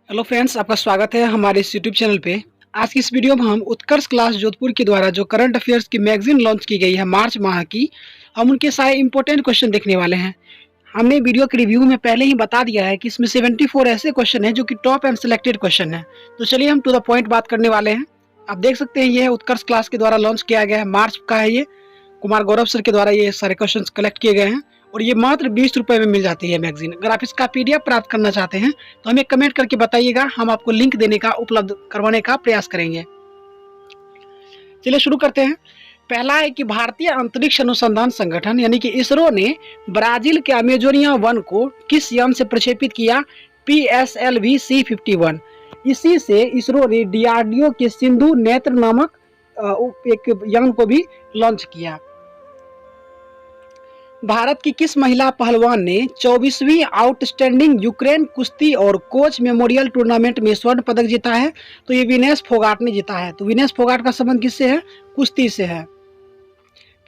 Hello friends, आपका स्वागत है हमारे इस यूट्यूब चैनल पे। आज की इस वीडियो में हम उत्कर्ष क्लास जोधपुर के द्वारा जो करंट अफेयर्स की मैगजीन लॉन्च की गई है मार्च माह की, हम उनके सारे इंपॉर्टेंट क्वेश्चन देखने वाले हैं। हमने वीडियो के रिव्यू में पहले ही बता दिया है कि इसमें 74 ऐसे क्वेश्चन हैं जो कि टॉप एंड सिलेक्टेड क्वेश्चन है। तो चलिए हम टू द पॉइंट बात करने वाले हैं। आप देख सकते हैं, ये है उत्कर्ष क्लास के द्वारा लॉन्च किया गया है, मार्च का है ये। कुमार गौरव सर के द्वारा ये सारे क्वेश्चन कलेक्ट किए गए हैं और ये मात्र 20 रुपए में मिल जाती है मैगजीन। अगर आप इसका पीडीएफ प्राप्त करना चाहते हैं तो हमें कमेंट करके बताइएगा, हम आपको लिंक देने का उपलब्ध करवाने का प्रयास करेंगे। चलिए शुरू करते हैं। पहला है कि भारतीय अंतरिक्ष अनुसंधान संगठन यानी कि इसरो ने ब्राजील के अमेजोनिया 1 को किस यान से प्रक्षेपित किया? PSLV C-51। इसी से इसरो ने डीआरडीओ के सिंधु नेत्र नामक एक यान को भी लॉन्च किया। भारत की किस महिला पहलवान ने 24वीं आउटस्टैंडिंग यूक्रेन कुश्ती और कोच मेमोरियल टूर्नामेंट में स्वर्ण पदक जीता है? तो ये विनेश फोगाट ने जीता है। तो विनेश फोगाट का संबंध किससे है? कुश्ती से है।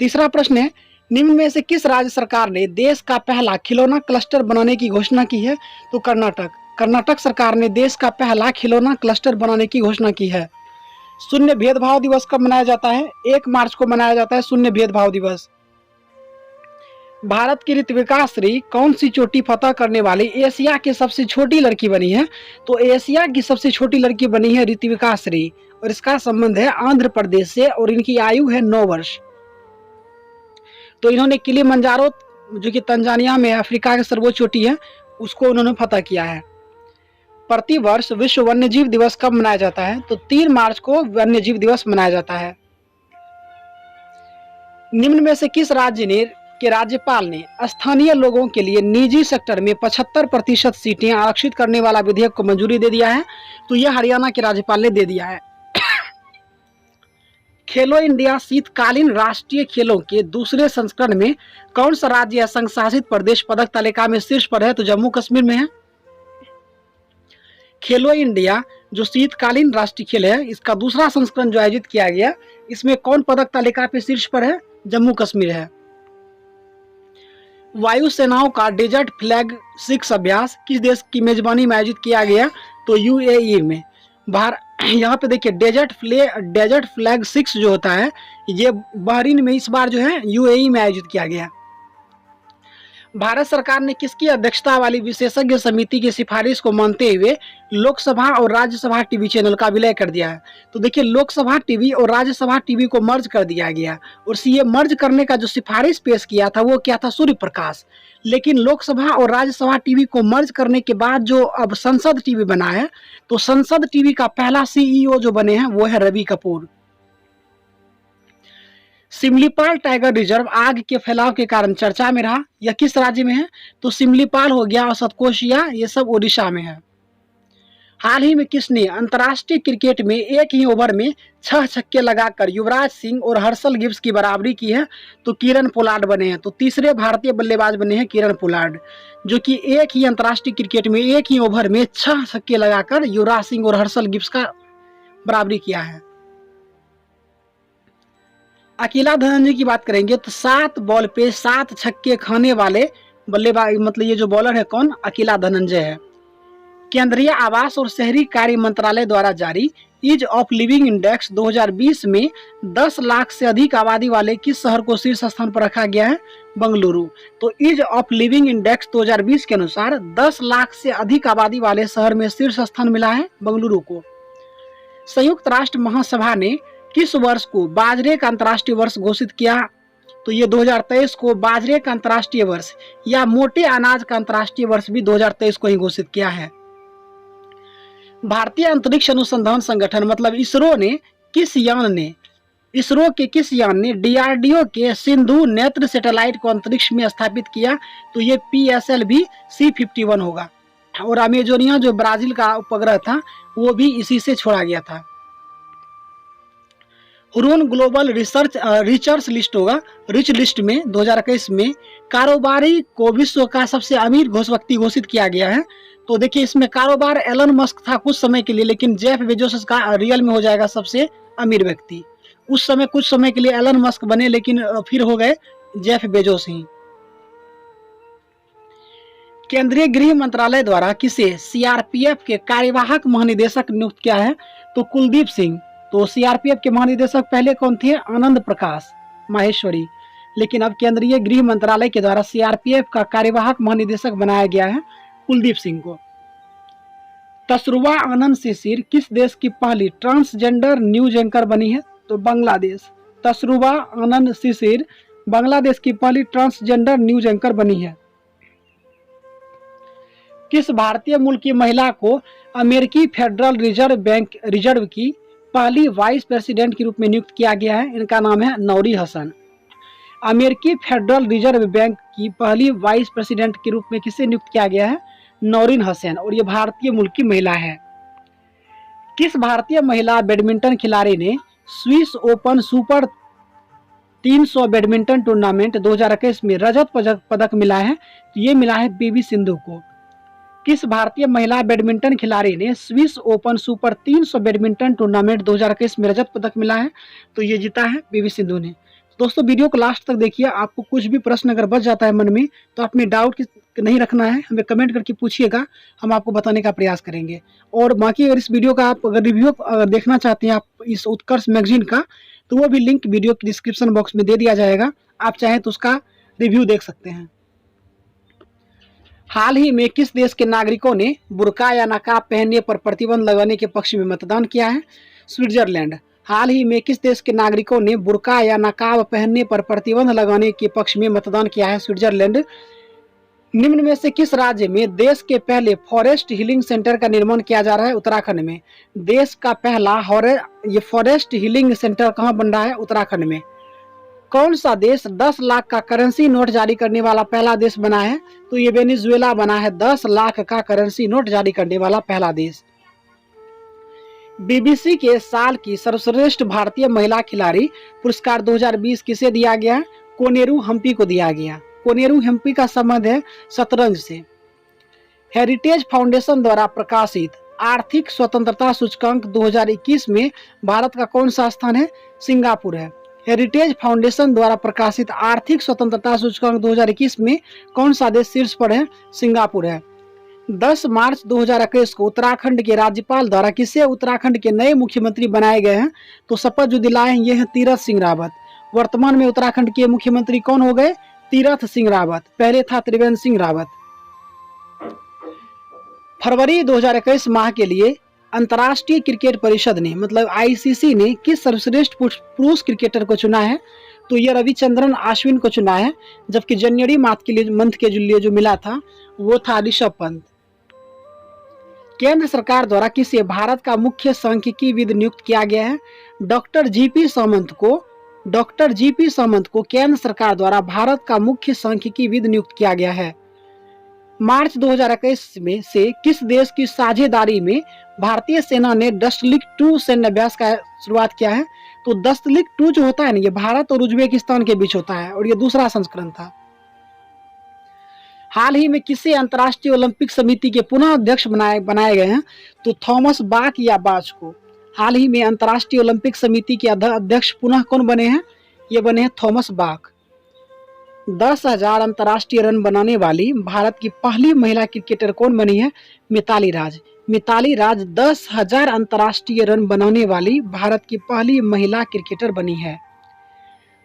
तीसरा प्रश्न है, निम्न में से किस राज्य सरकार ने देश का पहला खिलौना क्लस्टर बनाने की घोषणा की है? तो कर्नाटक। कर्नाटक सरकार ने देश का पहला खिलौना क्लस्टर बनाने की घोषणा की है। शून्य भेदभाव दिवस कब मनाया जाता है? 1 मार्च को मनाया जाता है शून्य भेदभाव दिवस। भारत की ऋत्विका श्री कौन सी चोटी फतह करने वाली एशिया की सबसे छोटी लड़की बनी है? तो एशिया की सबसे छोटी लड़की बनी है ऋत्विका श्री और इसका संबंध है आंध्र प्रदेश से और इनकी आयु है 9 वर्ष। तो इन्होंने किलिमंजारो जो कि तंजानिया में अफ्रीका की सर्वोच्च चोटी है उसको उन्होंने फतह किया है। प्रतिवर्ष विश्व वन्यजीव दिवस कब मनाया जाता है? तो 3 मार्च को वन्यजीव दिवस मनाया जाता है। निम्न में से किस राज्य के राज्यपाल ने स्थानीय लोगों के लिए निजी सेक्टर में 75% सीटें आरक्षित करने वाला विधेयक को मंजूरी दे दिया है? तो यह हरियाणा के राज्यपाल ने दे दिया है। खेलो इंडिया शीतकालीन राष्ट्रीय खेलों के दूसरे संस्करण में कौन सा राज्य या संघ शासित प्रदेश पदक तालिका में शीर्ष पर है? तो जम्मू कश्मीर में है। खेलो इंडिया जो शीतकालीन राष्ट्रीय खेल है, इसका दूसरा संस्करण जो आयोजित किया गया, इसमें कौन पदक तालिका पे शीर्ष पर है? जम्मू कश्मीर है। वायुसेनाओं का डेजर्ट फ्लैग 6 अभ्यास किस देश की मेजबानी में आयोजित किया गया? तो यूएई में। यहाँ पे देखिए डेजर्ट फ्लैग 6 जो होता है ये बहरीन में इस बार जो है यूएई में आयोजित किया गया। भारत सरकार ने किसकी अध्यक्षता वाली विशेषज्ञ समिति की सिफारिश को मानते हुए लोकसभा और राज्यसभा टीवी चैनल का विलय कर दिया है? तो देखिए, लोकसभा टीवी और राज्यसभा टीवी को मर्ज कर दिया गया और ये मर्ज करने का जो सिफारिश पेश किया था वो क्या था? सूर्य प्रकाश। लेकिन लोकसभा और राज्यसभा टीवी को मर्ज करने के बाद जो अब संसद टीवी बना है, तो संसद टीवी का पहला सीईओ जो बने हैं वो है रवि कपूर। सिमलीपाल टाइगर रिजर्व आग के फैलाव के कारण चर्चा में रहा, यह किस राज्य में है? तो सिमलीपाल हो गया और सतकोशिया, ये सब ओडिशा में है। हाल ही में किसने अंतर्राष्ट्रीय क्रिकेट में एक ही ओवर में 6 छक्के लगाकर युवराज सिंह और हर्षल गिब्स की बराबरी की है? तो किरण पोलार्ड बने हैं। तो तीसरे भारतीय बल्लेबाज बने हैं किरण पोलार्ड, जो कि एक ही अंतर्राष्ट्रीय क्रिकेट में एक ही ओवर में 6 छक्के लगाकर युवराज सिंह और हर्षल गिब्स का बराबरी किया है। अकेला धनंजय की बात करेंगे तो 7 बॉल पे 7 छक्के खाने वाले बल्लेबाज, मतलब ये जो बॉलर है कौन? अकेला धनंजय है। केंद्रीय आवास और शहरी कार्य मंत्रालय द्वारा जारी ईज ऑफ लिविंग इंडेक्स 2020 में 10 लाख से अधिक आबादी वाले किस शहर को शीर्ष स्थान पर रखा गया है? बंगलुरु। तो ईज ऑफ लिविंग इंडेक्स 2020 के अनुसार 10 लाख से अधिक आबादी वाले शहर में शीर्ष स्थान मिला है बंगलुरु को। संयुक्त राष्ट्र महासभा ने किस वर्ष को बाजरे का अंतर्राष्ट्रीय वर्ष घोषित किया? तो ये 2023 को बाजरे का अंतर्राष्ट्रीय वर्ष या मोटे अनाज का अंतर्राष्ट्रीय वर्ष भी 2023 को ही घोषित किया है। भारतीय अंतरिक्ष अनुसंधान संगठन मतलब इसरो के किस यान ने डीआरडीओ के सिंधु नेत्र सैटेलाइट को अंतरिक्ष में स्थापित किया? तो ये PSLV C-51 होगा। और अमेजोनिया जो ब्राजील का उपग्रह था वो भी इसी से छोड़ा गया था। हुरून ग्लोबल रिसर्च लिस्ट होगा, रिच लिस्ट में 2021 में कारोबारी को विश्व का सबसे अमीर व्यक्ति घोषित किया गया है। तो देखिए, इसमें कारोबार एलन मस्क था कुछ समय के लिए, लेकिन जेफ बेजोस का रियल में हो जाएगा सबसे अमीर व्यक्ति। उस समय कुछ समय के लिए एलन मस्क बने, लेकिन फिर हो गए जेफ बेजोस ही। केंद्रीय गृह मंत्रालय द्वारा किसे सीआरपीएफ के कार्यवाहक महानिदेशक नियुक्त किया है? तो कुलदीप सिंह। तो सीआरपीएफ के महानिदेशक पहले कौन थे? आनंद प्रकाश माहेश्वरी। लेकिन अब केंद्रीय गृह मंत्रालय के द्वारा सीआरपीएफ का कार्यवाहक महानिदेशक बनाया गया है कुलदीप सिंह को। तसरुवा आनंद शिशिर किस देश की पहली ट्रांसजेंडर न्यूज एंकर बनी है? तो बांग्लादेश। तसरुवा आनंद शिशिर बांग्लादेश की पहली ट्रांसजेंडर न्यूज एंकर बनी है। किस भारतीय मूल की महिला को अमेरिकी फेडरल रिजर्व की पहली वाइस प्रेसिडेंट के रूप में नियुक्त किया गया है? इनका नाम है नौरी हसन। अमेरिकी फेडरल रिजर्व बैंक की पहली वाइस प्रेसिडेंट के रूप में किसे नियुक्त किया गया है? नौरीन हसन, और ये भारतीय मूल की महिला है। किस भारतीय महिला बैडमिंटन खिलाड़ी ने Swiss open super 300 badminton tournament 2021 में रजत पदक मिला है? तो ये मिला है पीवी सिंधु को। किस भारतीय महिला बैडमिंटन खिलाड़ी ने Swiss open super 300 badminton tournament 2021 में रजत पदक मिला है? तो ये जीता है पीवी सिंधु ने। दोस्तों वीडियो को लास्ट तक देखिए। आपको कुछ भी प्रश्न अगर बच जाता है मन में तो आप में डाउट नहीं रखना है, हमें कमेंट करके पूछिएगा, हम आपको बताने का प्रयास करेंगे। और बाकी अगर इस वीडियो का आप अगर रिव्यू देखना चाहते हैं आप इस उत्कर्ष मैगजीन का, तो वो भी लिंक वीडियो के डिस्क्रिप्शन बॉक्स में दे दिया जाएगा, आप चाहें तो उसका रिव्यू देख सकते हैं। हाल ही में किस देश के नागरिकों ने बुर्का या नकाब पहनने पर प्रतिबंध लगाने के पक्ष में मतदान किया है? स्विट्जरलैंड। हाल ही में किस देश के नागरिकों ने बुर्का या नकाब पहनने पर प्रतिबंध लगाने के पक्ष में मतदान किया है? स्विट्जरलैंड। निम्न में से किस राज्य में देश के पहले फॉरेस्ट हीलिंग सेंटर का निर्माण किया जा रहा है? उत्तराखंड में। देश का पहला ये फॉरेस्ट हीलिंग सेंटर कहाँ बन रहा है? उत्तराखंड में। कौन सा देश 10 लाख का करेंसी नोट जारी करने वाला पहला देश बना है? तो ये वेनेजुएला बना है 10 लाख का करेंसी नोट जारी करने वाला पहला देश। बीबीसी के साल की सर्वश्रेष्ठ भारतीय महिला खिलाड़ी पुरस्कार 2020 किसे दिया गया? कोनेरू हम्पी को दिया गया। कोनेरू हम्पी का संबंध है शतरंज से। हेरिटेज फाउंडेशन द्वारा प्रकाशित आर्थिक स्वतंत्रता सूचकांक 2021 में भारत का कौन सा स्थान है? सिंगापुर है। हेरिटेज फाउंडेशन द्वारा प्रकाशित आर्थिक स्वतंत्रता सूचकांक 2021 में कौन सा देश शीर्ष पर है? सिंगापुर है। 10 मार्च 2021 को उत्तराखंड के राज्यपाल द्वारा किसे उत्तराखंड के नए मुख्यमंत्री बनाए गए हैं? तो शपथ जो दिलाए हैं ये है तीरथ सिंह रावत। वर्तमान में उत्तराखंड के मुख्यमंत्री कौन हो गए? तीरथ सिंह रावत, पहले था त्रिवेंद्र सिंह रावत। फरवरी 2021 माह के लिए अंतर्राष्ट्रीय क्रिकेट परिषद ने मतलब आईसीसी ने किस सर्वश्रेष्ठ पुरुष क्रिकेटर को चुना है? तो ये रविचंद्रन अश्विन को चुना है, जबकि जनवरी मंथ के लिए जो मिला था वो था ऋषभ पंत। केंद्र सरकार द्वारा किसे भारत का मुख्य सांख्यिकीविद नियुक्त किया गया है? डॉक्टर जीपी सामंत को केंद्र सरकार द्वारा भारत का मुख्य सांख्यिकीविद नियुक्त किया गया है। मार्च 2021 में से किस देश की साझेदारी में भारतीय सेना ने डस्टलिक 2 सैन्य अभ्यास का शुरुआत किया है? तो डस्टलिक 2 जो होता है ना, ये भारत और उज्बेकिस्तान के बीच होता है और ये दूसरा संस्करण था। हाल ही में किसे अंतर्राष्ट्रीय ओलंपिक समिति के पुनः अध्यक्ष बनाए गए हैं? तो थॉमस बाक या बाच को। हाल ही में अंतर्राष्ट्रीय ओलंपिक समिति के अध्यक्ष पुनः कौन बने हैं? ये बने हैं थॉमस बाक। 10,000 अंतर्राष्ट्रीय रन बनाने वाली भारत की पहली महिला क्रिकेटर कौन बनी है? मिताली राज। मिताली राज 10,000 अंतर्राष्ट्रीय रन बनाने वाली भारत की पहली महिला क्रिकेटर बनी है।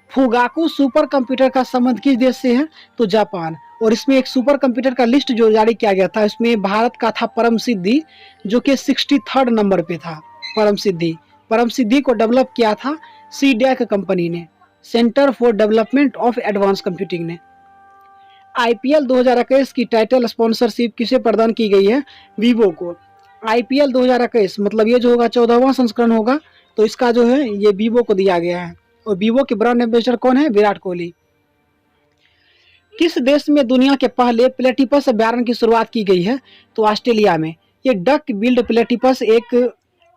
फुगाकू सुपर कंप्यूटर का संबंध किस देश से है? तो जापान। और इसमें एक सुपर कंप्यूटर का लिस्ट जो जारी किया गया था, इसमें भारत का था परम सिद्धि, जो कि 63rd नंबर पे था। परम सिद्धि को डेवलप किया था सीडैक कंपनी ने, centre for development of advance computing ने। आईपीएल 2021 की टाइटल स्पॉन्सरशिप किसे प्रदान की गई है? वीवो को। आईपीएल 2021 मतलब ये जो होगा 14वां संस्करण होगा, तो इसका जो है ये वीवो को दिया गया है। और वीवो के ब्रांड एम्बेसडर कौन है? विराट कोहली। किस देश में दुनिया के पहले प्लेटिपस अभयारण्य की शुरुआत की गई है? तो ऑस्ट्रेलिया में। ये डक बिल्ड प्लेटिपस एक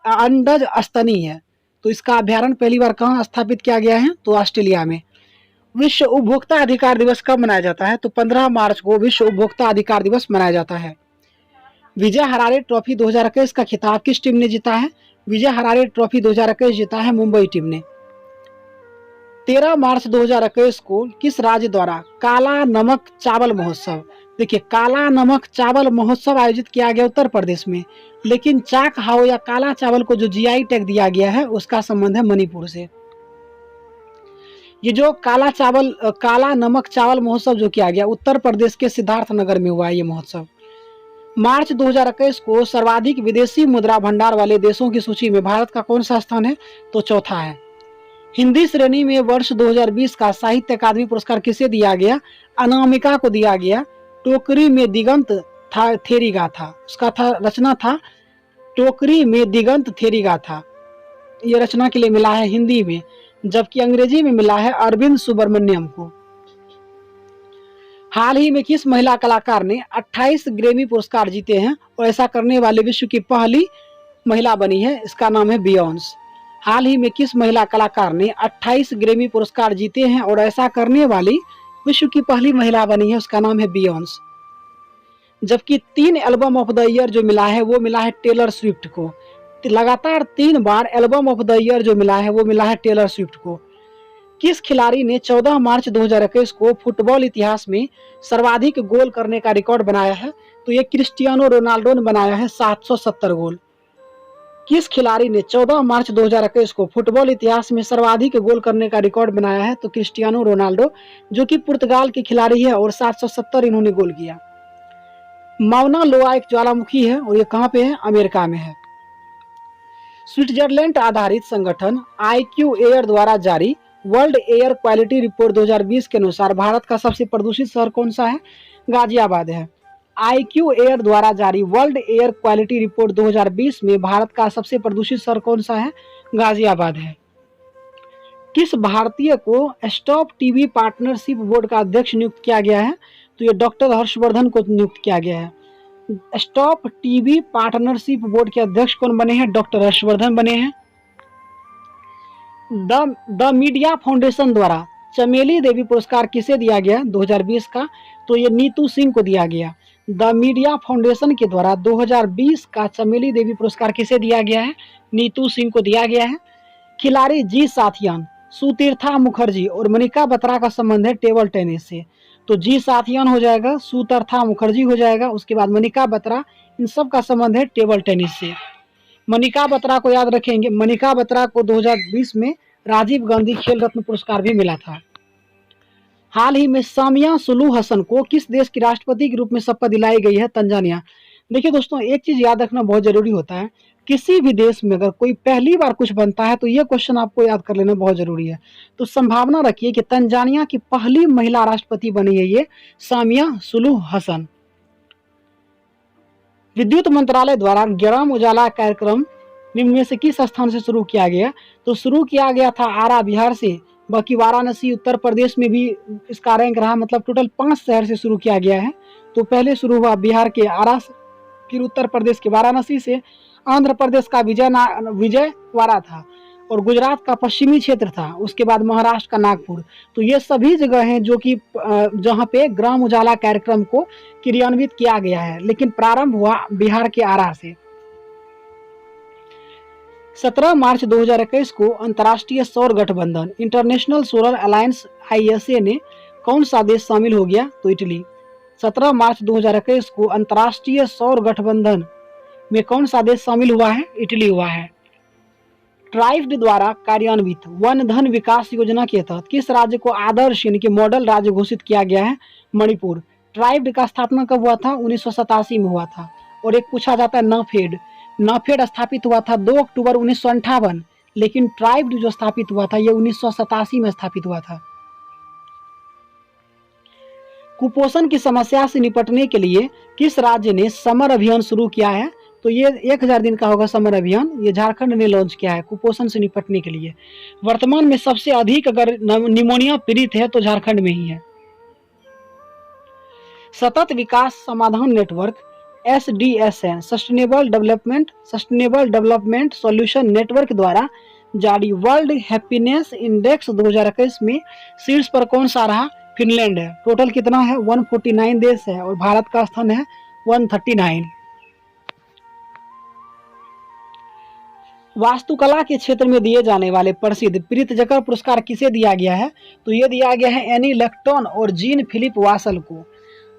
अंडज स्तनी है, तो इसका अभयारण्य पहली बार कहाँ स्थापित किया गया है? तो ऑस्ट्रेलिया में। विश्व उपभोक्ता अधिकार दिवस कब मनाया जाता है? तो 15 मार्च को विश्व उपभोक्ता अधिकार दिवस मनाया जाता है। विजय हरारे ट्रॉफी 2021 का खिताब किस टीम ने जीता है? विजय हरारे ट्रॉफी 2021 जीता है मुंबई टीम ने। 13 मार्च 2021 को किस राज्य द्वारा काला नमक चावल महोत्सव देखिए, काला नमक चावल महोत्सव आयोजित किया गया उत्तर प्रदेश में, लेकिन चाक हाओ या काला चावल को जो जीआई टैग दिया गया है उसका संबंध है मणिपुर से। ये जो काला नमक चावल महोत्सव जो किया गया उत्तर प्रदेश के सिद्धार्थ नगर में हुआ है ये महोत्सव। मार्च 2021 को सर्वाधिक विदेशी मुद्रा भंडार वाले देशों की सूची में भारत का कौन सा स्थान है? तो चौथा है। हिंदी श्रेणी में वर्ष 2020 का साहित्य अकादमी पुरस्कार किसे दिया गया? अनामिका को दिया गया। टोकरी में दिगंत था थेरी गाथा, उसका था रचना था टोकरी में दिगंत थेरी गाथा, ये रचना के लिए मिला है हिंदी में, जबकि अंग्रेजी में मिला है अरविंद सुब्रमण्यम को। हाल ही में किस महिला कलाकार ने 28 ग्रेमी पुरस्कार जीते हैं और ऐसा करने वाले विश्व की पहली महिला बनी है? इसका नाम है बियॉन्स। हाल ही में किस महिला कलाकार ने 28 ग्रेमी पुरस्कार जीते हैं और ऐसा करने वाली विश्व की पहली महिला बनी है? उसका नाम है बियॉन्स। जबकि 3 एल्बम ऑफ द ईयर जो मिला है वो मिला है टेलर स्विफ्ट को। लगातार 3 बार एल्बम ऑफ द ईयर जो मिला है वो मिला है टेलर स्विफ्ट को। किस खिलाड़ी ने 14 मार्च 2021 को फुटबॉल इतिहास में सर्वाधिक गोल करने का रिकॉर्ड बनाया है? तो ये क्रिस्टियानो रोनाल्डो ने बनाया है 770 गोल। किस खिलाड़ी ने 14 मार्च 2021 को फुटबॉल इतिहास में सर्वाधिक गोल करने का रिकॉर्ड बनाया है? तो क्रिस्टियानो रोनाल्डो, जो कि पुर्तगाल के खिलाड़ी है और 770 इन्होंने गोल किया। माउना लोआ एक ज्वालामुखी है और ये कहाँ पे है? अमेरिका में है। स्विट्जरलैंड आधारित संगठन IQ एयर द्वारा जारी वर्ल्ड एयर क्वालिटी रिपोर्ट 2020 के अनुसार भारत का सबसे प्रदूषित शहर कौन सा है? गाजियाबाद है। IQ एयर द्वारा जारी वर्ल्ड एयर क्वालिटी रिपोर्ट 2020 में भारत का सबसे प्रदूषित शहर कौन सा है? गाजियाबाद है। किस भारतीय को स्टॉप टीबी पार्टनरशिप बोर्ड का अध्यक्ष नियुक्त किया गया है? तो ये डॉक्टर हर्षवर्धन को नियुक्त किया गया है। स्टॉप टीबी पार्टनरशिप बोर्ड के अध्यक्ष कौन बने हैं? डॉक्टर हर्षवर्धन बने हैं। द मीडिया फाउंडेशन द्वारा चमेली देवी पुरस्कार किसे दिया गया 2020 का? तो ये नीतू सिंह को दिया गया। द मीडिया फाउंडेशन के द्वारा 2020 का चमेली देवी पुरस्कार किसे दिया गया है? नीतू सिंह को दिया गया है। खिलाड़ी जी साथियान, सुतीर्था मुखर्जी और मनिका बत्रा का संबंध है टेबल टेनिस से। तो जी साथियान हो जाएगा, सुतीर्था मुखर्जी हो जाएगा, उसके बाद मनिका बत्रा, इन सब का संबंध है टेबल टेनिस से। मनिका बत्रा को याद रखेंगे, मनिका बत्रा को 2020 में राजीव गांधी खेल रत्न पुरस्कार भी मिला था। हाल ही में सामिया सुलूहु हसन को किस देश की राष्ट्रपति के रूप में शपथ दिलाई गई है? तंजानिया। देखिए दोस्तों, एक चीज याद रखना बहुत जरूरी होता है, किसी भी देश में अगर कोई पहली बार कुछ बनता है तो ये क्वेश्चन आपको याद कर लेना बहुत जरूरी है। तो संभावना रखिए कि तंजानिया की पहली महिला राष्ट्रपति बनी है ये सामिया सुलूहु हसन। विद्युत मंत्रालय द्वारा ग्राम उजाला कार्यक्रम निम्न में से किस स्थान से शुरू किया गया? तो शुरू किया गया था आरा बिहार से, बाकी वाराणसी उत्तर प्रदेश में भी इसका रैंक रहा, मतलब टोटल 5 शहर से शुरू किया गया है। तो पहले शुरू हुआ बिहार के आरा से, फिर उत्तर प्रदेश के वाराणसी से, आंध्र प्रदेश का विजयवाड़ा था और गुजरात का पश्चिमी क्षेत्र था, उसके बाद महाराष्ट्र का नागपुर। तो ये सभी जगह हैं जो कि जहाँ पे ग्राम उजाला कार्यक्रम को क्रियान्वित किया गया है, लेकिन प्रारंभ हुआ बिहार के आरा से। 17 मार्च 2021 को अंतर्राष्ट्रीय सौर गठबंधन इंटरनेशनल सोलर अलायंस ISA ने कौन सा देश शामिल हो गया? तो इटली। 17 मार्च 2021 को अंतर्राष्ट्रीय सौर गठबंधन में कौन सा देश शामिल हुआ है? इटली हुआ है। ट्राइब्ड द्वारा कार्यान्वित वन धन विकास योजना के तहत किस राज्य को आदर्श यानी कि मॉडल राज्य घोषित किया गया है? मणिपुर। ट्राइब्ड का स्थापना कब हुआ था? 1987 में हुआ था। और एक पूछा जाता है नाफेड स्थापित हुआ था 2 अक्टूबर 1958, लेकिन ट्राइब्ड जो स्थापित हुआ था ये 1987 में स्थापित हुआ था। कुपोषण की समस्या से निपटने के लिए किस राज्य ने समर अभियान शुरू किया है? तो ये 1000 दिन का होगा समर अभियान, ये झारखंड ने लॉन्च किया है कुपोषण से निपटने के लिए। वर्तमान में सबसे अधिक अगर निमोनिया पीड़ित है तो झारखंड में ही है। सतत विकास समाधान network SDSN sustainable development solution network द्वारा जारी वर्ल्ड हैप्पीनेस इंडेक्स 2021 में शीर्ष पर कौन सा रहा? फिनलैंड है। टोटल कितना है? 149 देश है और भारत का स्थान है 139। वास्तुकला के क्षेत्र में दिए जाने वाले प्रसिद्ध प्रीतजकर पुरस्कार किसे दिया गया है? तो ये दिया गया है एनी लेक्टन और जीन फिलिप वासल को।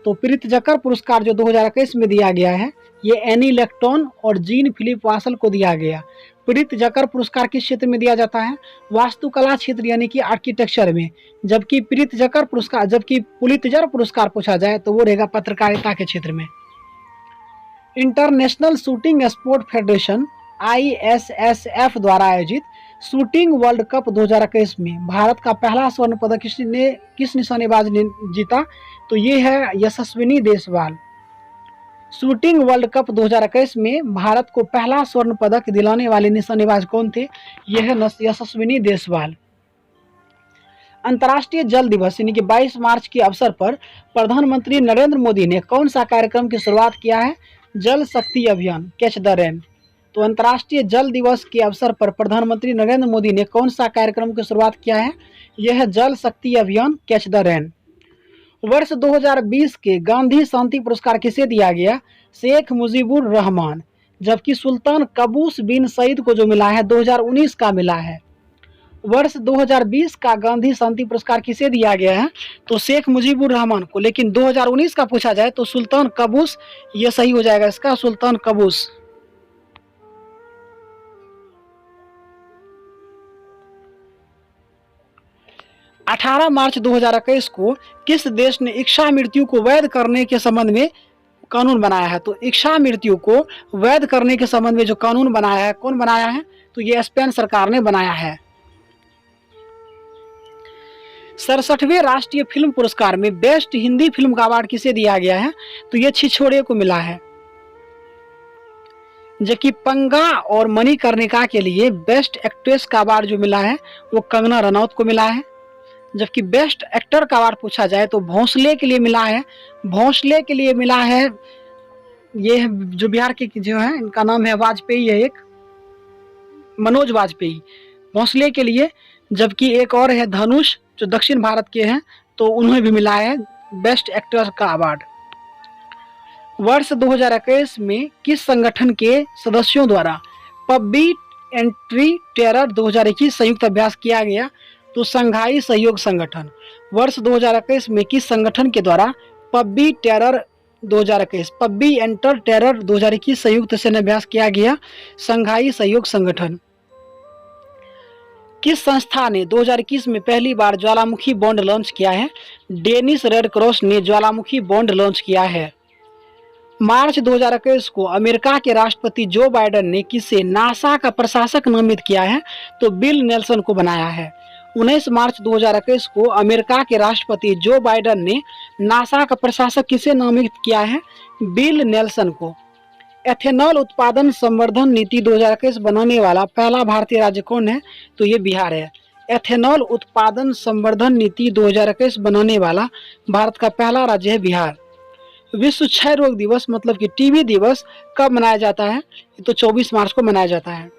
तो प्रीतजकर पुरस्कार जो 2021 में दिया गया है ये एनी लेक्टोन और जीन फिलिप वासल को दिया गया। प्रीतजकर पुरस्कार किस क्षेत्र में दिया जाता है? वास्तुकला क्षेत्र यानी कि आर्किटेक्चर में। जबकि पुलित्जर पुरस्कार पूछा जाए तो वो रहेगा पत्रकारिता के क्षेत्र में। International shooting sport federation ISSF द्वारा आयोजित शूटिंग वर्ल्ड कप 2021 में भारत का पहला स्वर्ण पदक किस निशानेबाज ने जीता? तो ये है यशस्विनी देसवाल। शूटिंग वर्ल्ड कप 2021 में भारत को पहला स्वर्ण पदक दिलाने वाले निशानेबाज कौन थे? ये है यशस्विनी देसवाल। अंतर्राष्ट्रीय जल दिवस यानी कि 22 मार्च के अवसर पर प्रधानमंत्री नरेंद्र मोदी ने कौन सा कार्यक्रम की शुरुआत किया है? जल शक्ति अभियान, कैच द रेन। तो अंतर्राष्ट्रीय जल दिवस के अवसर पर प्रधानमंत्री नरेंद्र मोदी ने कौन सा कार्यक्रम की शुरुआत किया है? यह है जल शक्ति अभियान, कैच द रेन। वर्ष 2020 के गांधी शांति पुरस्कार किसे दिया गया? शेख मुजीबुर रहमान। जबकि सुल्तान कबूस बिन सईद को जो मिला है 2019 का मिला है। वर्ष 2020 का गांधी शांति पुरस्कार किसे दिया गया है? तो शेख मुजीबुर रहमान को। लेकिन 2019 का पूछा जाए तो सुल्तान कबूस, ये सही हो जाएगा इसका, सुल्तान कबूस। अठारह मार्च 2021 को किस देश ने इच्छा मृत्यु को वैध करने के संबंध में कानून बनाया है? तो इच्छा मृत्यु को वैध करने के संबंध में जो कानून बनाया है, कौन बनाया है? तो ये स्पेन सरकार ने बनाया है। 67वें राष्ट्रीय फिल्म पुरस्कार में बेस्ट हिंदी फिल्म का अवार्ड किसे दिया गया है? तो ये छिछोरे को मिला है। जबकि पंगा और मणिकर्णिका के लिए बेस्ट एक्ट्रेस का अवार्ड जो मिला है वो कंगना रनौत को मिला है। जबकि बेस्ट एक्टर का अवार्ड पूछा जाए तो भोंसले के लिए मिला है। भोंसले के लिए मिला है, ये जो बिहार के जो है इनका नाम है वाजपेयी है, एक मनोज वाजपेयी, भोंसले के लिए। जबकि एक और है धनुष जो दक्षिण भारत के हैं, तो उन्हें भी मिला है बेस्ट एक्टर का अवार्ड। वर्ष 2021 में किस संगठन के सदस्यों द्वारा पब्बी एंट्री टेरर 2021 संयुक्त अभ्यास किया गया? तो संघाई सहयोग संगठन। वर्ष 2021 में किस संगठन के द्वारा पब्बी एंटर टेरर 2021 संयुक्त सैन्य अभ्यास किया गया? संघाई सहयोग संगठन। किस संस्था ने 2021 में पहली बार ज्वालामुखी बॉन्ड लॉन्च किया है? डेनिश रेड क्रॉस ने ज्वालामुखी बॉन्ड लॉन्च किया है। मार्च 2021 को अमेरिका के राष्ट्रपति जो बाइडेन ने किसे नासा का प्रशासक नामित किया है? तो बिल नेल्सन को बनाया है। 19 मार्च 2021 को अमेरिका के राष्ट्रपति जो बाइडेन ने नासा का प्रशासक किसे नामित किया है? बिल नेल्सन को। एथेनॉल उत्पादन संवर्धन नीति 2021 बनाने वाला पहला भारतीय राज्य कौन है? तो ये बिहार है। एथेनॉल उत्पादन संवर्धन नीति 2021 बनाने वाला भारत का पहला राज्य है बिहार। विश्व क्षय रोग दिवस मतलब कि टीबी दिवस कब मनाया जाता है? तो 24 मार्च को मनाया जाता है।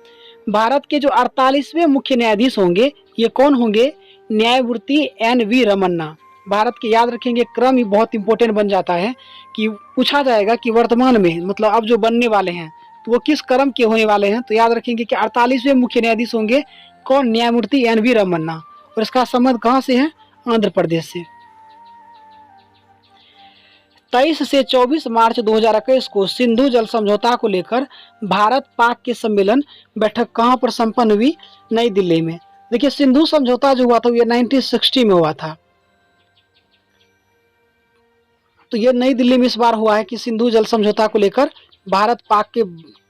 भारत के जो 48वें मुख्य न्यायाधीश होंगे ये कौन होंगे? न्यायमूर्ति NV रमन्ना। भारत के याद रखेंगे, क्रम ही बहुत इंपॉर्टेंट बन जाता है कि पूछा जाएगा कि वर्तमान में मतलब अब जो बनने वाले हैं तो वो किस क्रम के होने वाले हैं। तो याद रखेंगे कि 48वें मुख्य न्यायाधीश होंगे कौन? न्यायमूर्ति NV रमन्ना। और इसका संबंध कहाँ से है? आंध्र प्रदेश से। 23 से 24 मार्च 2021 को सिंधु जल समझौता को लेकर भारत पाक के सम्मेलन बैठक कहां पर संपन्न हुई? नई दिल्ली में। देखिए सिंधु समझौता जो हुआ था ये 1960 में हुआ था, तो ये नई दिल्ली में इस बार हुआ है कि सिंधु जल समझौता को लेकर भारत पाक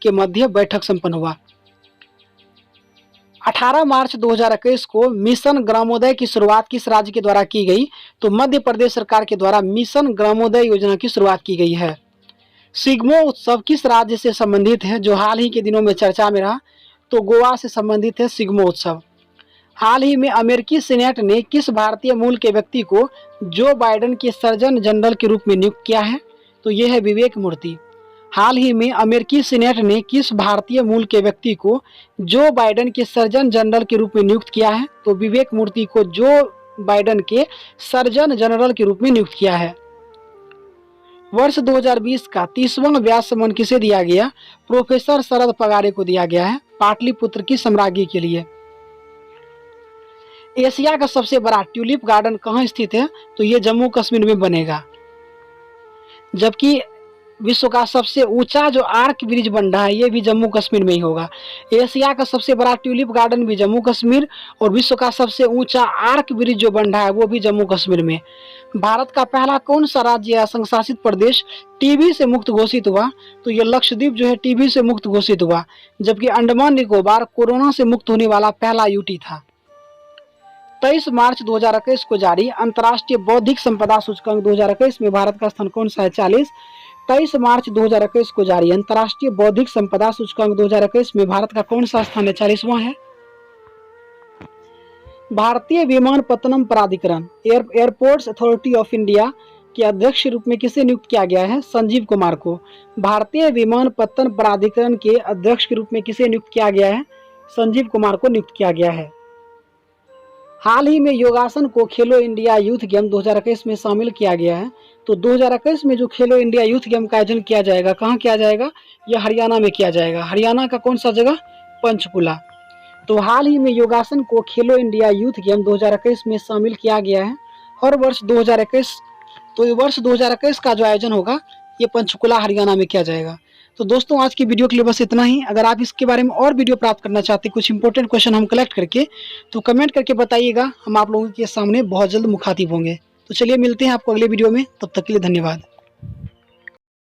के मध्य बैठक संपन्न हुआ। 18 मार्च 2021 को मिशन ग्रामोदय की शुरुआत किस राज्य के द्वारा की गई? तो मध्य प्रदेश सरकार के द्वारा मिशन ग्रामोदय योजना की शुरुआत की गई है। सिग्मो उत्सव किस राज्य से संबंधित है जो हाल ही के दिनों में चर्चा में रहा? तो गोवा से संबंधित है सिग्मो उत्सव। हाल ही में अमेरिकी सीनेट ने किस भारतीय मूल के व्यक्ति को जो बाइडेन के सर्जन जनरल के रूप में नियुक्त किया है? तो यह है विवेक मूर्ति। हाल ही में अमेरिकी सीनेट ने किस भारतीय मूल के व्यक्ति को जो बाइडेन के सर्जन जनरल के रूप में नियुक्त किया है? तो विवेक मूर्ति को जो बाइडेन के सर्जन जनरल के रूप में नियुक्त किया है। वर्ष 2020 का 30वां व्यास सम्मान किसे दिया गया? प्रोफेसर शरद पगारे को दिया गया है पाटलिपुत्र की साम्राज्ञी के लिए। एशिया का सबसे बड़ा ट्यूलिप गार्डन कहाँ स्थित है? तो ये जम्मू कश्मीर में बनेगा। जबकि विश्व का सबसे ऊंचा जो आर्क ब्रिज बन रहा है ये भी जम्मू कश्मीर में ही होगा। एशिया का सबसे बड़ा ट्यूलिप गार्डन भी जम्मू कश्मीर, और विश्व का सबसे ऊंचा आर्क ब्रिज जो बन रहा है वो भी जम्मू कश्मीर में। भारत का पहला कौन सा राज्य या संघ शासित प्रदेश टीबी से मुक्त घोषित हुआ? तो ये लक्षद्वीप जो है टीबी से मुक्त घोषित हुआ, जबकि अंडमान निकोबार कोरोना से मुक्त होने वाला पहला यूटी था। 23 मार्च 2021 को जारी अंतर्राष्ट्रीय बौद्धिक संपदा सूचकांक 2021 में भारत का स्थान कौन सा है? 40। 23 मार्च 2021 को जारी अंतर्राष्ट्रीय बौद्धिक संपदा सूचकांक 2021 में भारत का कौन सा स्थान है? 40वां है। भारतीय विमानपत्तनम प्राधिकरण एयरपोर्ट्स अथॉरिटी ऑफ इंडिया के अध्यक्ष के रूप में किसे नियुक्त किया गया है? संजीव कुमार को। भारतीय विमानपत्तन प्राधिकरण के अध्यक्ष के रूप में किसे नियुक्त किया गया है? संजीव कुमार को नियुक्त किया गया है। हाल ही में योगासन को खेलो इंडिया यूथ गेम 2021 में शामिल किया गया है। तो 2021 में जो खेलो इंडिया यूथ गेम का आयोजन किया जाएगा, कहाँ किया जाएगा? यह हरियाणा में किया जाएगा। हरियाणा का कौन सा जगह? पंचकुला। तो हाल ही में योगासन को खेलो इंडिया यूथ गेम 2021 में शामिल किया गया है। हर वर्ष 2021, तो वर्ष 2021 का जो आयोजन होगा ये पंचकुला हरियाणा में किया जाएगा। तो दोस्तों आज की वीडियो के लिए बस इतना ही। अगर आप इसके बारे में और वीडियो प्राप्त करना चाहते हैं, कुछ इंपॉर्टेंट क्वेश्चन हम कलेक्ट करके, तो कमेंट करके बताइएगा। हम आप लोगों के सामने बहुत जल्द मुखातिब होंगे। तो चलिए मिलते हैं आपको अगले वीडियो में, तब तक के लिए धन्यवाद।